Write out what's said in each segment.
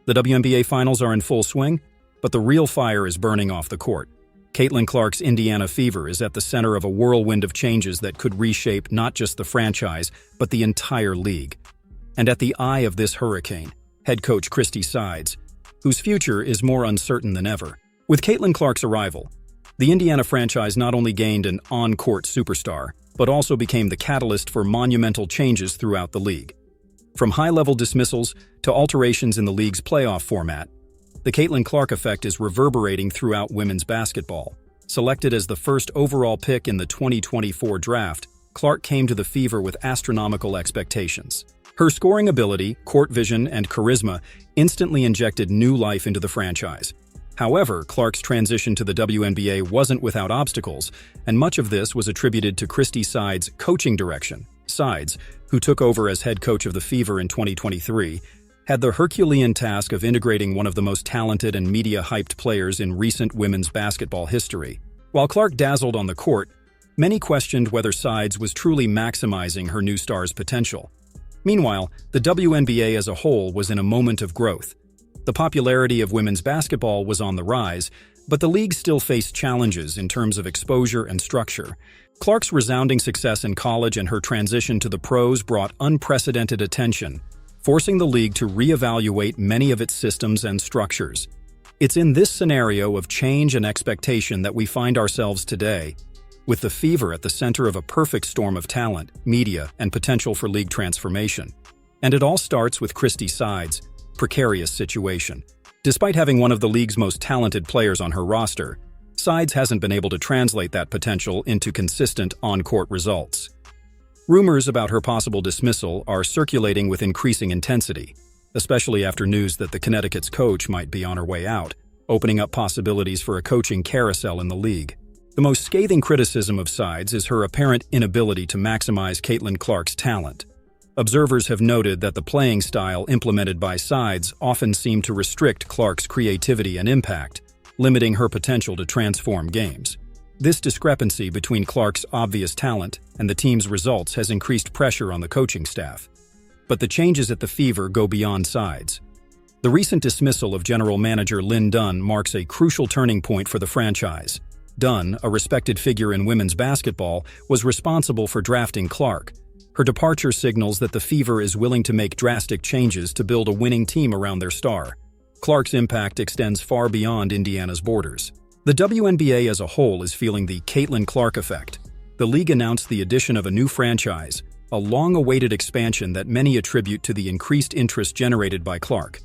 The WNBA Finals are in full swing, but the real fire is burning off the court. Caitlin Clark's Indiana Fever is at the center of a whirlwind of changes that could reshape not just the franchise, but the entire league. And at the eye of this hurricane, head coach Christie sides, whose future is more uncertain than ever. With Caitlin Clark's arrival, the Indiana franchise not only gained an on-court superstar, but also became the catalyst for monumental changes throughout the league. From high-level dismissals to alterations in the league's playoff format, the Caitlin Clark effect is reverberating throughout women's basketball. Selected as the first overall pick in the 2024 draft, Clark came to the Fever with astronomical expectations. Her scoring ability, court vision, and charisma instantly injected new life into the franchise. However, Clark's transition to the WNBA wasn't without obstacles, and much of this was attributed to Christie Sides' coaching direction. Sides, who took over as head coach of the Fever in 2023, had the Herculean task of integrating one of the most talented and media-hyped players in recent women's basketball history. While Clark dazzled on the court, many questioned whether Sides was truly maximizing her new star's potential. Meanwhile, the WNBA as a whole was in a moment of growth. The popularity of women's basketball was on the rise, but the league still faced challenges in terms of exposure and structure. Clark's resounding success in college and her transition to the pros brought unprecedented attention, forcing the league to reevaluate many of its systems and structures. It's in this scenario of change and expectation that we find ourselves today, with the Fever at the center of a perfect storm of talent, media, and potential for league transformation. And it all starts with Christie Sides' precarious situation. Despite having one of the league's most talented players on her roster, Sides hasn't been able to translate that potential into consistent on-court results. Rumors about her possible dismissal are circulating with increasing intensity, especially after news that the Connecticut's coach might be on her way out, opening up possibilities for a coaching carousel in the league. The most scathing criticism of Sides is her apparent inability to maximize Caitlin Clark's talent. Observers have noted that the playing style implemented by Sides often seemed to restrict Clark's creativity and impact, limiting her potential to transform games. This discrepancy between Clark's obvious talent and the team's results has increased pressure on the coaching staff. But the changes at the Fever go beyond Sides. The recent dismissal of general manager Lynn Dunn marks a crucial turning point for the franchise. Dunn, a respected figure in women's basketball, was responsible for drafting Clark. Her departure signals that the Fever is willing to make drastic changes to build a winning team around their star. Clark's impact extends far beyond Indiana's borders. The WNBA as a whole is feeling the Caitlin Clark effect. The league announced the addition of a new franchise, a long-awaited expansion that many attribute to the increased interest generated by Clark.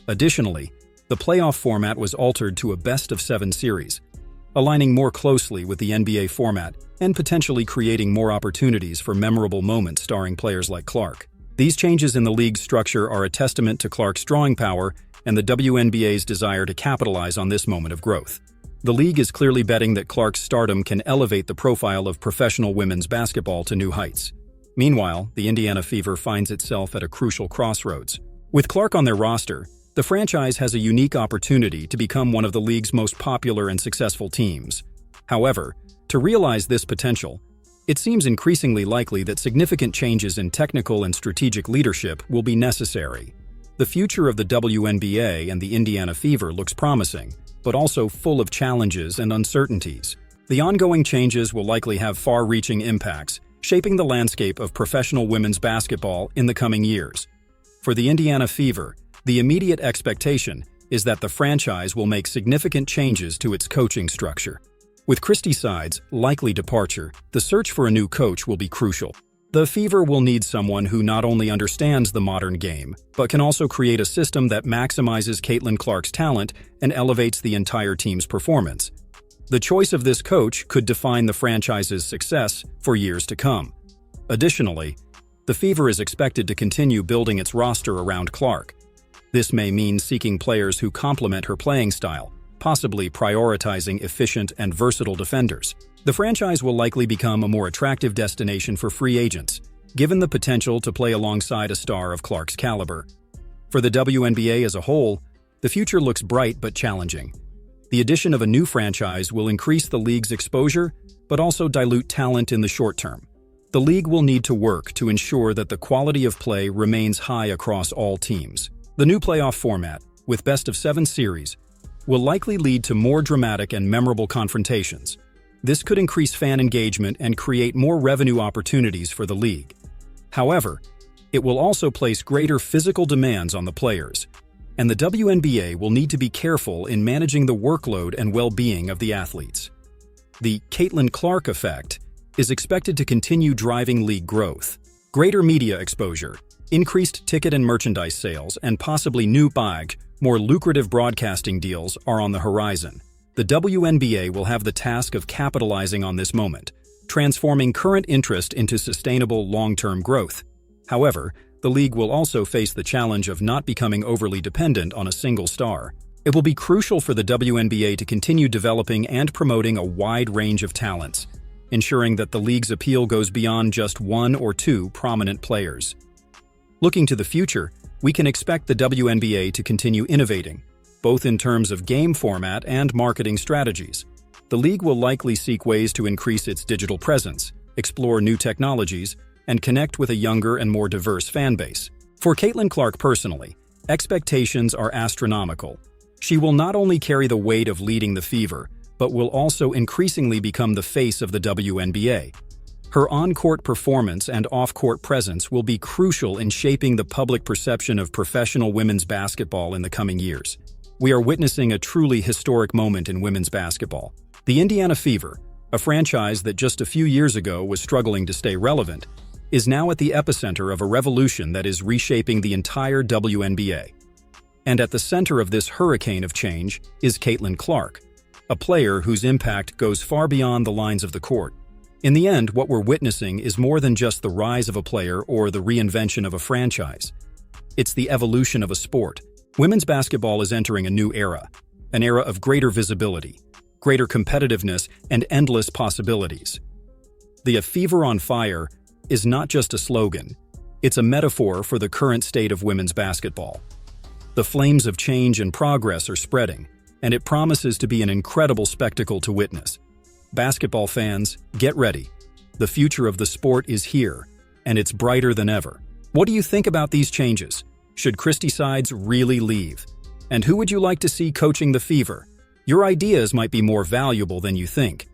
Additionally, the playoff format was altered to a best-of-7 series, aligning more closely with the NBA format and potentially creating more opportunities for memorable moments starring players like Clark. These changes in the league's structure are a testament to Clark's drawing power and the WNBA's desire to capitalize on this moment of growth. The league is clearly betting that Clark's stardom can elevate the profile of professional women's basketball to new heights. Meanwhile, the Indiana Fever finds itself at a crucial crossroads. With Clark on their roster, the franchise has a unique opportunity to become one of the league's most popular and successful teams. However, to realize this potential, it seems increasingly likely that significant changes in technical and strategic leadership will be necessary. The future of the WNBA and the Indiana Fever looks promising, but also full of challenges and uncertainties. The ongoing changes will likely have far-reaching impacts, shaping the landscape of professional women's basketball in the coming years. For the Indiana Fever, the immediate expectation is that the franchise will make significant changes to its coaching structure. With Christie Sides' likely departure, the search for a new coach will be crucial. The Fever will need someone who not only understands the modern game, but can also create a system that maximizes Caitlin Clark's talent and elevates the entire team's performance. The choice of this coach could define the franchise's success for years to come. Additionally, the Fever is expected to continue building its roster around Clark. This may mean seeking players who complement her playing style, possibly prioritizing efficient and versatile defenders. The franchise will likely become a more attractive destination for free agents, given the potential to play alongside a star of Clark's caliber. For the WNBA as a whole, the future looks bright but challenging. The addition of a new franchise will increase the league's exposure, but also dilute talent in the short term. The league will need to work to ensure that the quality of play remains high across all teams. The new playoff format, with best-of-7 series, will likely lead to more dramatic and memorable confrontations. This could increase fan engagement and create more revenue opportunities for the league. However, it will also place greater physical demands on the players, and the WNBA will need to be careful in managing the workload and well-being of the athletes. The Caitlin Clark effect is expected to continue driving league growth. Greater media exposure, increased ticket and merchandise sales, and possibly new more lucrative broadcasting deals are on the horizon. The WNBA will have the task of capitalizing on this moment, transforming current interest into sustainable long-term growth. However, the league will also face the challenge of not becoming overly dependent on a single star. It will be crucial for the WNBA to continue developing and promoting a wide range of talents, ensuring that the league's appeal goes beyond just one or two prominent players. Looking to the future, we can expect the WNBA to continue innovating, both in terms of game format and marketing strategies. The league will likely seek ways to increase its digital presence, explore new technologies, and connect with a younger and more diverse fan base. For Caitlin Clark personally, expectations are astronomical. She will not only carry the weight of leading the Fever, but will also increasingly become the face of the WNBA. Her on-court performance and off-court presence will be crucial in shaping the public perception of professional women's basketball in the coming years. We are witnessing a truly historic moment in women's basketball. The Indiana Fever, a franchise that just a few years ago was struggling to stay relevant, is now at the epicenter of a revolution that is reshaping the entire WNBA. And at the center of this hurricane of change is Caitlin Clark, a player whose impact goes far beyond the lines of the court. In the end, what we're witnessing is more than just the rise of a player or the reinvention of a franchise. It's the evolution of a sport. Women's basketball is entering a new era, an era of greater visibility, greater competitiveness, and endless possibilities. The Fever on Fire is not just a slogan, it's a metaphor for the current state of women's basketball. The flames of change and progress are spreading, and it promises to be an incredible spectacle to witness. Basketball fans, get ready. The future of the sport is here, and it's brighter than ever. What do you think about these changes? Should Christie sides really leave? And who would you like to see coaching the Fever? Your ideas might be more valuable than you think.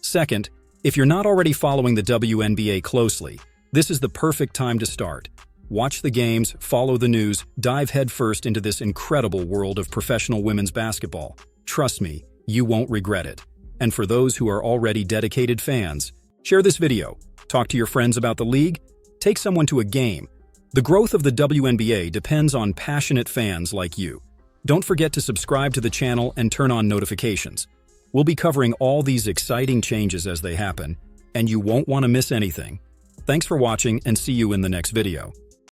Second, if you're not already following the WNBA closely, this is the perfect time to start. Watch the games, follow the news, dive headfirst into this incredible world of professional women's basketball. Trust me, you won't regret it. And for those who are already dedicated fans, share this video, talk to your friends about the league, take someone to a game. The growth of the WNBA depends on passionate fans like you. Don't forget to subscribe to the channel and turn on notifications. We'll be covering all these exciting changes as they happen, and you won't want to miss anything. Thanks for watching and see you in the next video.